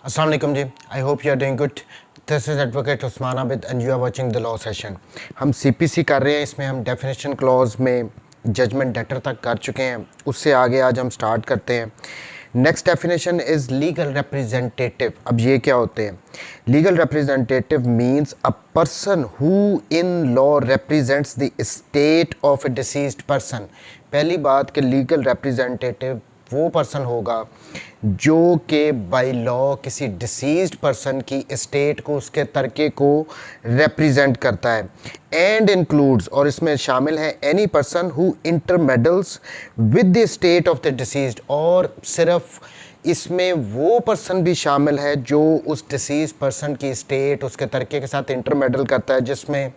Assalamu alaikum ji. I hope you are doing good. This is Advocate Usman Abid and you are watching the law session. हम CPC कर रहे हैं, इसमें हम definition clause में judgement debtor तक कर चुके हैं. उससे आगे आज हम स्टार्ट करते हैं. Next definition is legal representative. अब ये क्या होते हैं? Legal representative means a person who in law represents the state of A deceased person. पहली बात कि लीगल रिप्रेजेंटेटिव वो पर्सन होगा जो कि बाय लॉ किसी डिसीज्ड पर्सन की स्टेट को, उसके तरके को रिप्रेजेंट करता है. एंड इंक्लूड्स, और इसमें शामिल है any person who intermeddles with the state of the deceased. और सिर्फ इसमें वो पर्सन भी शामिल है जो उस डिसीज्ड पर्सन की स्टेट, उसके तरके के साथ इंटरमेडल करता है, जिसमें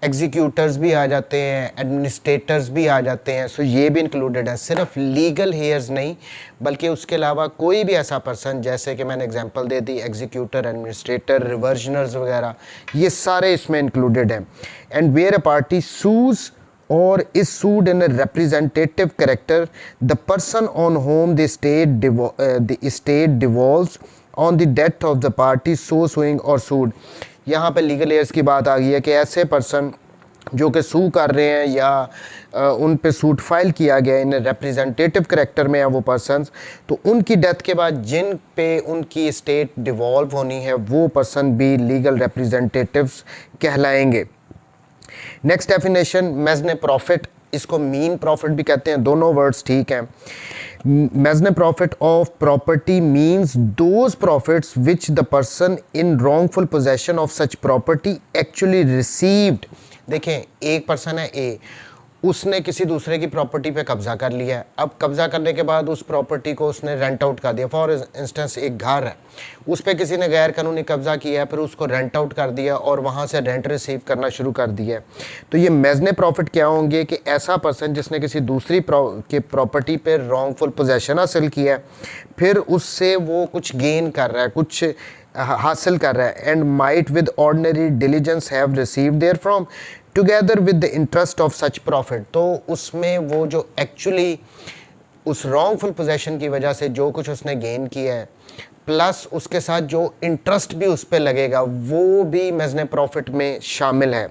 एग्जीक्यूटर्स भी आ जाते हैं, एडमिनिस्ट्रेटर्स भी आ जाते हैं. सो ये भी इंक्लूडेड है. सिर्फ लीगल हेयर्स नहीं बल्कि उसके अलावा कोई भी ऐसा पर्सन, जैसे कि मैंने एग्जांपल दे दी, एग्जीक्यूटर, एडमिनिस्ट्रेटर, रिवर्जनर्स वगैरह, ये सारे इसमें इंक्लूडेड हैं. And where a party sues or is sued in a representative character, the person on whom the estate devolves on the death of the party so suing or sued. यहाँ पे legal years की बात आ गई है कि ऐसे person जो कि सू कर रहे हैं या उन पे सूट फाइल किया गया इन रिप्रेजेंटेटिव करेक्टर में है वो पर्सन्स, तो उनकी डेथ के बाद जिन पे उनकी स्टेट डिवॉल्व होनी है वो पर्सन भी लीगल रिप्रेजेंटेटिव्स कहलाएंगे. Next definition mesne profit. इसको मीन प्रॉफिट भी कहते हैं, दोनों वर्ड्स ठीक हैं. Mesne profit of property means those profits which the person in wrongful possession of such property actually received. देखें, एक पर्सन है ए, उसने किसी दूसरे की प्रॉपर्टी पे कब्जा कर लिया है. अब कब्जा करने के बाद उस प्रॉपर्टी को उसने रेंट आउट कर दिया. फॉर इंस्टेंस एक घर है, उस पर किसी ने गैर कानूनी कब्जा किया है, फिर उसको रेंट आउट कर दिया और वहाँ से रेंट रिसीव करना शुरू कर दिया. तो ये मेजने प्रॉफिट क्या होंगे कि ऐसा पर्सन जिसने किसी दूसरी के प्रॉपर्टी पे रॉन्गफुल पोजेशन हासिल किया है, फिर उससे वो कुछ गेन कर रहा है, कुछ हासिल कर रहा है. And might with ordinary diligence have received therefrom together with the interest of such profit. तो उसमें वो जो एक्चुअली उस रॉन्गफुल पोजेशन की वजह से जो कुछ उसने गेन किया है, प्लस उसके साथ जो इंटरेस्ट भी उस पर लगेगा, वो भी मेजने प्रॉफिट में शामिल है.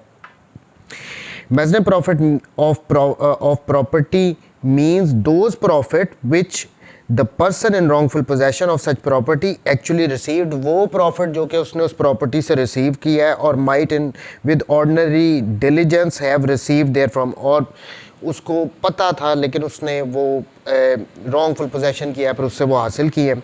Mesne profit of property means those profit which the person in wrongful possession of such property actually received. वो प्रॉफिट जो कि उसने उस प्रॉपर्टी से रिसीव किया है और might in with ordinary diligence have received therefrom, और उसको पता था लेकिन उसने वो रॉन्गफुल पोजेशन किया फिर उससे वो हासिल की है.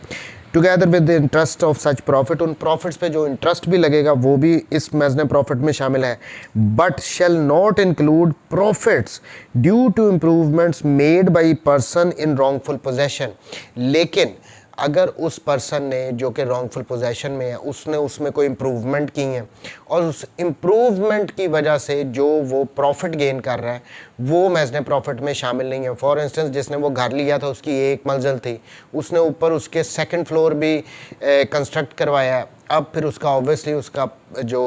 Together with the interest of such profit, उन प्रॉफिट्स पे जो इंटरेस्ट भी लगेगा वो भी इस मेजने प्रॉफिट में शामिल है. But shall not include profits due to improvements made by person in wrongful possession. लेकिन अगर उस पर्सन ने जो कि रॉन्गफुल पोजेशन में है, उसने उसमें कोई इम्प्रूवमेंट की है और उस इम्प्रूवमेंट की वजह से जो वो प्रॉफिट गेन कर रहा है वो मेजने प्रॉफिट में शामिल नहीं है. फॉर इंस्टेंस जिसने वो घर लिया था उसकी एक मंजिल थी, उसने ऊपर उसके सेकंड फ्लोर भी कंस्ट्रक्ट करवाया है, अब फिर उसका ऑब्वियसली उसका जो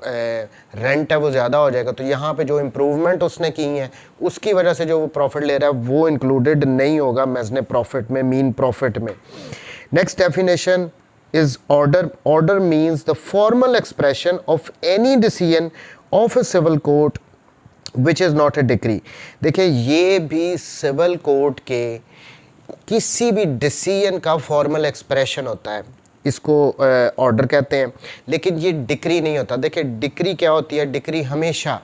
रेंट है वो ज़्यादा हो जाएगा. तो यहाँ पे जो इम्प्रूवमेंट उसने की है उसकी वजह से जो वो प्रॉफिट ले रहा है वो इंक्लूडेड नहीं होगा मेजने प्रॉफिट में, मीन प्रॉफिट में. Next definition is order. Order means the formal expression of any decision of a civil court which is not a decree. देखिए, ये भी सिविल कोर्ट के किसी भी डिसीजन का फॉर्मल एक्सप्रेशन होता है, इसको ऑर्डर कहते हैं, लेकिन ये डिक्री नहीं होता. देखिए, डिक्री क्या होती है? डिक्री हमेशा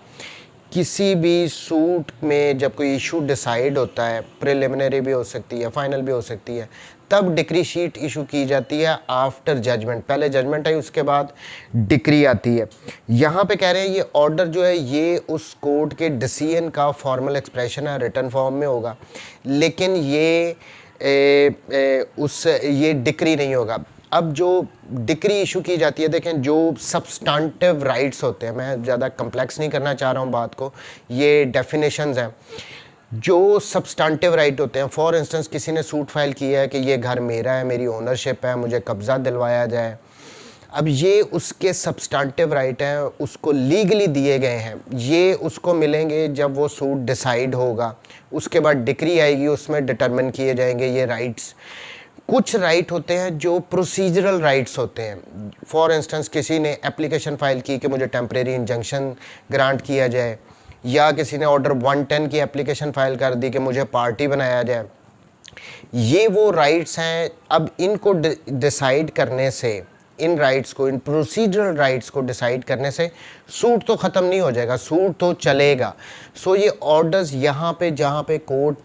किसी भी सूट में जब कोई इशू डिसाइड होता है, प्रिलिमिनरी भी हो सकती है, फाइनल भी हो सकती है, तब डिक्री शीट इशू की जाती है आफ्टर जजमेंट. पहले जजमेंट आई, उसके बाद डिक्री आती है. यहाँ पे कह रहे हैं ये ऑर्डर जो है ये उस कोर्ट के डिसीजन का फॉर्मल एक्सप्रेशन है, रिटन फॉर्म में होगा, लेकिन ये ये डिक्री नहीं होगा. अब जो डिक्री इशू की जाती है, देखें, जो सब्सटेंटिव राइट्स होते हैं, मैं ज़्यादा कम्प्लेक्स नहीं करना चाह रहा हूँ बात को, ये डेफिनेशंस हैं. जो सब्सटेंटिव राइट होते हैं, फॉर इंस्टेंस किसी ने सूट फाइल किया है कि ये घर मेरा है, मेरी ओनरशिप है, मुझे कब्ज़ा दिलवाया जाए. अब ये उसके सब्सटेंटिव राइट हैं, उसको लीगली दिए गए हैं, ये उसको मिलेंगे जब वो सूट डिसाइड होगा. उसके बाद डिक्री आएगी, उसमें डिटरमिन किए जाएंगे ये राइट्स. कुछ राइट होते हैं जो प्रोसीजरल राइट्स होते हैं। फॉर इंस्टेंस किसी ने एप्लीकेशन फाइल की कि मुझे टेम्परेरी इंजंक्शन ग्रांट किया जाए, या किसी ने ऑर्डर 110 की एप्लीकेशन फाइल कर दी कि मुझे पार्टी बनाया जाए। ये वो राइट्स हैं। अब इनको डिसाइड करने से, इन राइट्स को, इन प्रोसीजरल राइट्स को डिसाइड करने से सूट तो ख़त्म नहीं हो जाएगा, सूट तो चलेगा। सो ये ऑर्डर्स यहाँ पे जहाँ पे कोर्ट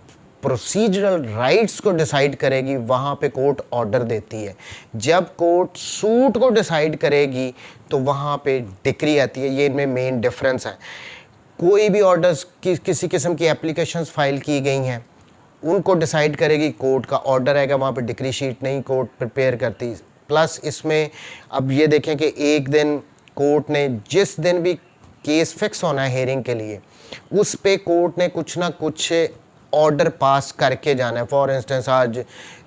प्रोसीजरल राइट्स को डिसाइड करेगी वहाँ पे कोर्ट ऑर्डर देती है। जब कोर्ट सूट को डिसाइड करेगी तो वहाँ पे डिक्री आती है। ये इनमें मेन डिफरेंस है। कोई भी ऑर्डर्स किसी किस्म की एप्लीकेशंस फाइल की गई हैं, उनको डिसाइड करेगी कोर्ट का ऑर्डर आएगा, वहाँ पे डिक्री शीट नहीं कोर्ट प्रिपेयर करती। प्लस इसमें अब ये देखें कि एक दिन कोर्ट ने, जिस दिन भी केस फिक्स होना है हेयरिंग के लिए, उस पे कोर्ट ने कुछ ना कुछ ऑर्डर पास करके जाना है। फॉर इंस्टेंस आज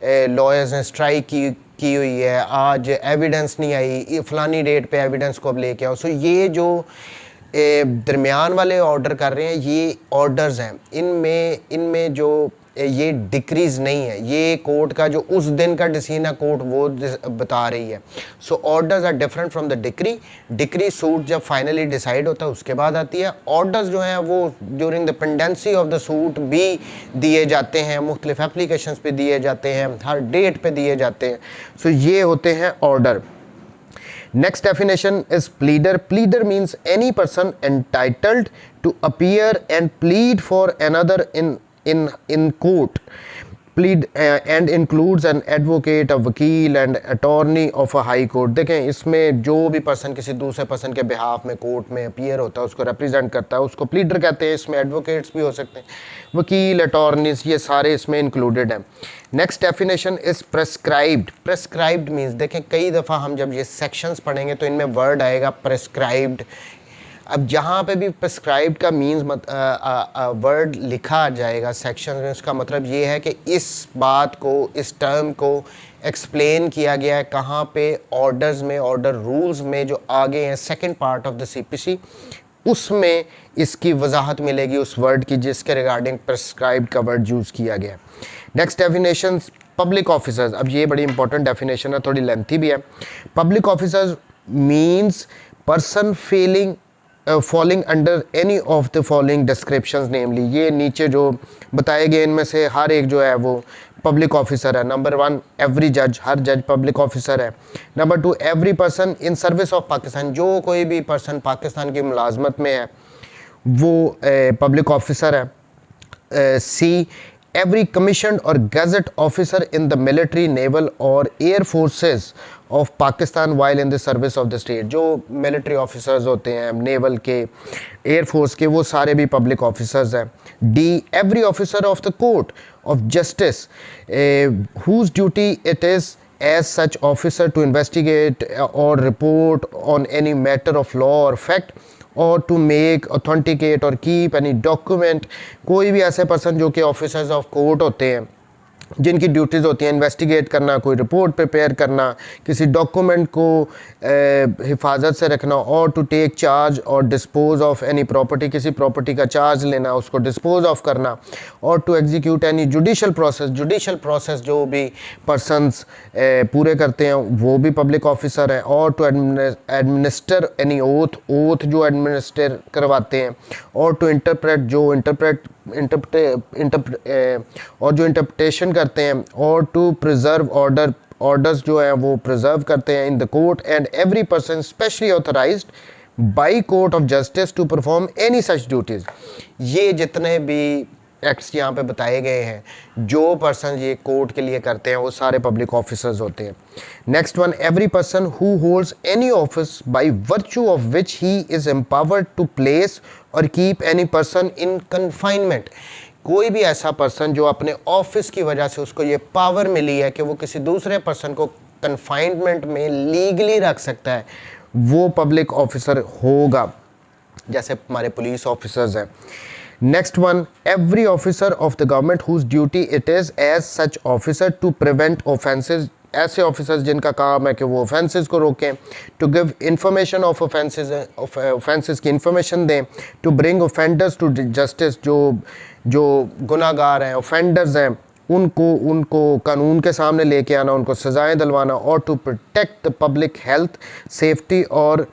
लॉयर्स ने स्ट्राइक की हुई है, आज एविडेंस नहीं आई, फलानी डेट पे एविडेंस को अब लेके आओ। सो ये जो दरमियान वाले ऑर्डर कर रहे हैं, ये ऑर्डर्स हैं, इनमें जो ये डिक्रीज नहीं है। ये कोर्ट का जो उस दिन का डिसीजन है कोर्ट वो बता रही है। So orders are different from the decree. Decree suit जब फाइनली डिसाइड होता है उसके बाद आती है। ऑर्डर्स जो हैं वो during the pendency of the suit भी दिए जाते हैं, मुख्तलिफ एप्लीकेशंस पे दिए जाते हैं, हर डेट पे दिए जाते हैं। सो ये होते हैं order. Next definition is pleader. Pleader means any person entitled to appear and plead for another in court. Plead and includes an advocate, a वकील and attorney of a high court. देखें इसमें जो भी पर्सन किसी दूसरे person के behalf में court में अपीयर होता है, उसको रिप्रेजेंट करता है, उसको प्लीडर कहते हैं। इसमें एडवोकेट्स भी हो सकते हैं, वकील, अटॉर्नीज, ये सारे इसमें इंक्लूडेड हैं। Next definition is prescribed. Prescribed means, देखें कई दफ़ा हम जब ये सेक्शंस पढ़ेंगे तो इनमें वर्ड आएगा प्रेस्क्राइब्ड। अब जहाँ पे भी प्रेस्क्राइब्ड का मीन्स वर्ड लिखा जाएगा सेक्शन में, उसका मतलब ये है कि इस बात को, इस टर्म को एक्सप्लेन किया गया है कहाँ पे, ऑर्डर्स में, ऑर्डर रूल्स में जो आगे हैं second part of the CPC, उसमें इसकी वजाहत मिलेगी उस वर्ड की जिसके रिगार्डिंग प्रेस्क्राइब्ड का वर्ड यूज़ किया गया है। Next definition public officers. अब ये बड़ी इंपॉर्टेंट डेफिनेशन है, थोड़ी लेंथी भी है। Public officers means person falling under any of the following descriptions, namely ये नीचे जो बताए गए इनमें से हर एक जो है वो पब्लिक ऑफिसर है। नंबर 1 एवरी जज, हर जज पब्लिक ऑफिसर है। Number 2 every person in service of Pakistan, जो कोई भी पर्सन पाकिस्तान की मुलाजमत में है वो पब्लिक ऑफिसर है। सी एवरी कमीशन और gazette officer in the military, naval और air forces of Pakistan while in the service of the state, जो मिलिट्री ऑफिसर्स होते हैं, नेवल के, एयर फोर्स के, वो सारे भी पब्लिक ऑफिसर्स हैं। D every officer of the court of justice whose duty it is as such officer to investigate or report on any matter of law or fact or to make, authenticate or keep any document। कोई भी ऐसे person जो कि officers of court होते हैं जिनकी duties होती हैं इन्वेस्टिगेट करना, कोई रिपोर्ट प्रिपेयर करना, किसी डॉक्यूमेंट को हिफाजत से रखना, और टू टेक चार्ज और डिस्पोज ऑफ एनी प्रॉपर्टी, किसी प्रॉपर्टी का चार्ज लेना, उसको डिस्पोज ऑफ करना, और to execute any judicial process. Judicial process जो भी पर्सनस पूरे करते हैं वो भी पब्लिक ऑफिसर हैं। और टू एडमिनिस्टर एनी ओथ जो एडमिनिस्टर करवाते हैं, और टू इंटरप्रेट जो और जो इंटरप्रिटेशन करते हैं, और टू प्रिजर्व ऑर्डर्स जो हैं वो प्रिजर्व करते हैं in the court, and every person specially authorised by court of justice to perform any such duties. ये जितने भी एक्ट्स यहाँ पे बताए गए हैं, जो पर्सन ये कोर्ट के लिए करते हैं वो सारे पब्लिक ऑफिसर्स होते हैं। Next one every person who holds any office by virtue of which he is empowered to place और keep any person in confinement. कोई भी ऐसा पर्सन जो अपने ऑफिस की वजह से उसको ये पावर मिली है कि वो किसी दूसरे पर्सन को कन्फाइनमेंट में लीगली रख सकता है, वो पब्लिक ऑफिसर होगा, जैसे हमारे पुलिस ऑफिसर्स हैं। Next one every officer of the government whose duty it is as such officer to prevent offences, ऐसे ऑफिसर्स जिनका काम है कि वो ऑफेंसेस को रोकें, to give information of offences की इंफॉर्मेशन दें, to bring offenders to justice, जो गुनाहगार हैं, ऑफेंडर्स हैं, उनको उनको कानून के सामने लेके आना, उनको सज़ाएं दिलवाना, और to protect the public health, safety और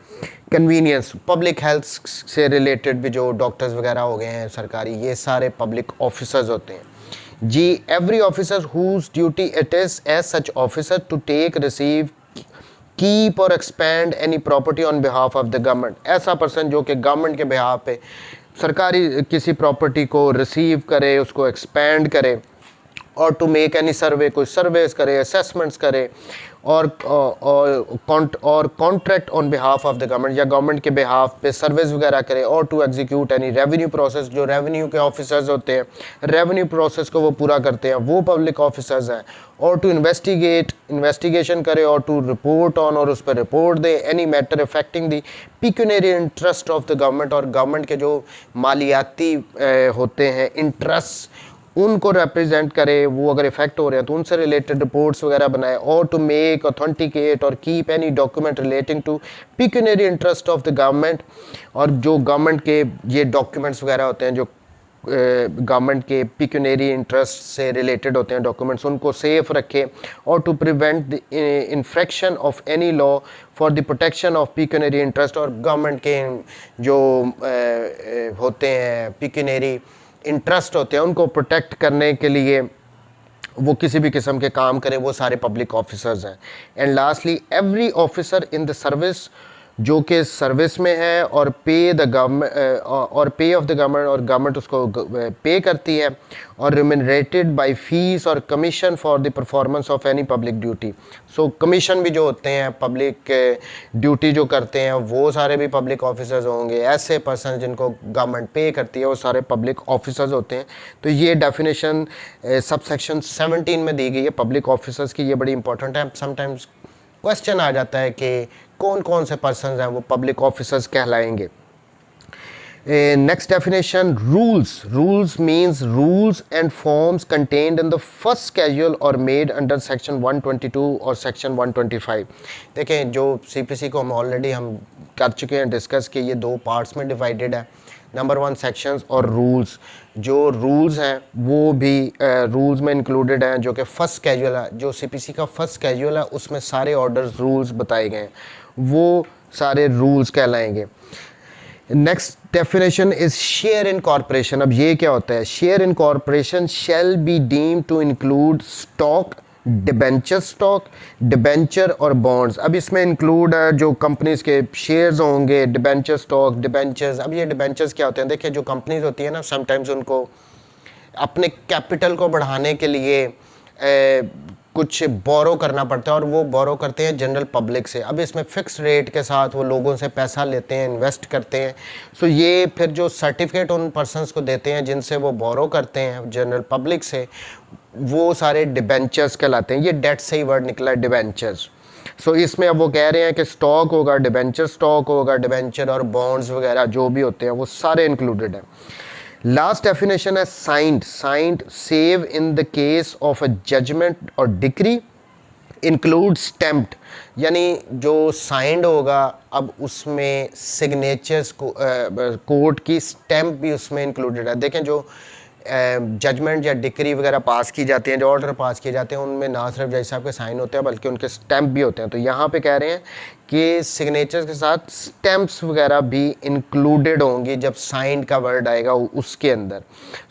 कन्वीनियंस। पब्लिक हेल्थ से रिलेटेड भी जो डॉक्टर्स वगैरह हो गए हैं सरकारी, ये सारे पब्लिक ऑफिसर्स होते हैं जी। Every officer whose duty it is as such officer to take, receive, keep और expend any property on behalf of the government. ऐसा पर्सन जो कि गवर्नमेंट के बिहाफ पे सरकारी किसी प्रॉपर्टी को रिसीव करे, उसको एक्सपैंड करे, और टू मेक एनी सर्वे, कोई सर्वेस करे, असेसमेंट्स करे, और contract on behalf of the government, या गवर्नमेंट के बिहाफ पे सर्विस वगैरह करे, और to execute any revenue process. जो रेवेन्यू के ऑफिसर्स होते हैं, रेवेन्यू प्रोसेस को वो पूरा करते हैं, वो पब्लिक ऑफिसर्स हैं। और टू इन्वेस्टिगेशन करे, और टू रिपोर्ट ऑन, और उस पर report they, any matter affecting the pecuniary interest of the government. और गवर्नमेंट के जो मालियाती होते हैं इंटरेस्ट, उनको रिप्रेजेंट करे, वो अगर इफेक्ट हो रहे हैं तो उनसे रिलेटेड रिपोर्ट्स वगैरह बनाए। और टू मेक, ऑथेंटिकेट और keep any document relating to pecuniary interest of the government. और जो गवर्नमेंट के ये डॉक्यूमेंट्स वगैरह होते हैं, जो गवर्नमेंट के पिक्यूनरी इंटरेस्ट से रिलेटेड होते हैं डॉक्यूमेंट्स, उनको सेफ रखे। और to prevent the infraction of any law for the protection of pecuniary interest. और गवर्नमेंट के जो होते हैं पिक्यूनरी इंटरेस्ट होते हैं, उनको प्रोटेक्ट करने के लिए वो किसी भी किस्म के काम करें, वो सारे पब्लिक ऑफिसर्स हैं। And lastly, every officer in the service, जो कि सर्विस में है, और पे द गवर्नमेंट, और पे ऑफ द गवर्नमेंट, और गवर्नमेंट उसको पे करती है, और रिम्यूनरेटेड बाय फीस और commission for the performance of any public duty. So commission भी जो होते हैं, पब्लिक ड्यूटी जो करते हैं, वो सारे भी पब्लिक ऑफिसर्स होंगे। ऐसे पर्सन जिनको गवर्नमेंट पे करती है, वो सारे पब्लिक ऑफिसर्स होते हैं। तो ये डेफिनेशन सबसेक्शन 17 में दी गई है पब्लिक ऑफिसर्स की, ये बड़ी इंपॉर्टेंट है। समटाइम्स क्वेश्चन आ जाता है कि कौन कौन से पर्सन हैं वो पब्लिक ऑफिसर्स कहलाएंगे। Next definition, rules means rules and forms contained in the first schedule और मेड अंडर सेक्शन 122 और सेक्शन 125। देखें, जो सीपीसी को हम ऑलरेडी हम कर चुके हैं डिस्कस कि ये दो पार्ट्स में डिवाइडेड है। नंबर 1 सेक्शंस और रूल्स। जो रूल्स हैं वो भी रूल्स में इंक्लूडेड हैं, जो कि फर्स्ट स्केड्यूल है, जो सीपीसी का फर्स्ट स्केड्यूल है, उसमें सारे ऑर्डर्स रूल्स बताए गए हैं, वो सारे रूल्स कहलाएंगे। Next definition is share in corporation. अब ये क्या होता है? Share in corporation shall be deem to include stock, debenture stock, debenture और बॉन्ड्स। अब इसमें इंक्लूड है जो कंपनीज के शेयर्स होंगे, डिबेंचर स्टॉक, डिबेंचर्स। अब ये डिबेंचर्स क्या होते हैं? देखिए, जो कंपनीज होती है ना, समटाइम्स उनको अपने कैपिटल को बढ़ाने के लिए कुछ बोरो करना पड़ता है, और वो बोरो करते हैं जनरल पब्लिक से। अब इसमें फ़िक्स रेट के साथ वो लोगों से पैसा लेते हैं, इन्वेस्ट करते हैं। सो ये फिर जो सर्टिफिकेट उन पर्सनस को देते हैं जिनसे वो बोरो करते हैं जनरल पब्लिक से, वो सारे डिबेंचर्स कहलाते हैं। ये डेट से ही वर्ड निकला है, डिबेंचर्स। सो इसमें अब वो कह रहे हैं कि स्टॉक होगा, डिबेंचर स्टॉक होगा, डिबेंचर और बॉन्ड्स वगैरह जो भी होते हैं वो सारे इंक्लूडेड हैं। लास्ट डेफिनेशन है signed. Save in the case of a judgement और डिक्री, इंक्लूड स्टैम्प्ड, यानी जो साइंड होगा, अब उसमें सिग्नेचर्स को कोर्ट की स्टैम्प भी उसमें इंक्लूडेड है। देखें, जो जजमेंट या डिक्री वगैरह पास की जाती हैं, जो ऑर्डर पास किए जाते हैं, उनमें ना सिर्फ जज साहब के साइन होते हैं बल्कि उनके स्टैम्प भी होते हैं। तो यहाँ पे कह रहे हैं कि सिग्नेचर्स के साथ स्टैम्प्स वगैरह भी इंक्लूडेड होंगी जब साइन का वर्ड आएगा उसके अंदर।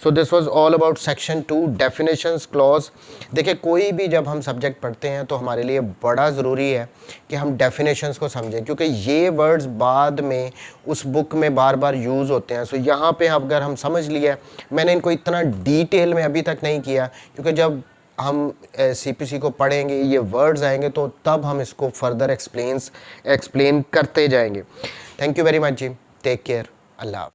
So this was all about section 2 definitions clause. देखिए, कोई भी जब हम सब्जेक्ट पढ़ते हैं तो हमारे लिए बड़ा ज़रूरी है कि हम डेफिनेशंस को समझें, क्योंकि ये वर्ड्स बाद में उस बुक में बार बार यूज़ होते हैं। सो यहाँ पे अगर हम समझ लिया, मैंने इनको इतना डिटेल में अभी तक नहीं किया, क्योंकि जब हम सीपीसी को पढ़ेंगे, ये वर्ड्स आएंगे, तो तब हम इसको फर्दर एक्सप्लेन करते जाएंगे। Thank you very much ji, take care, Allah.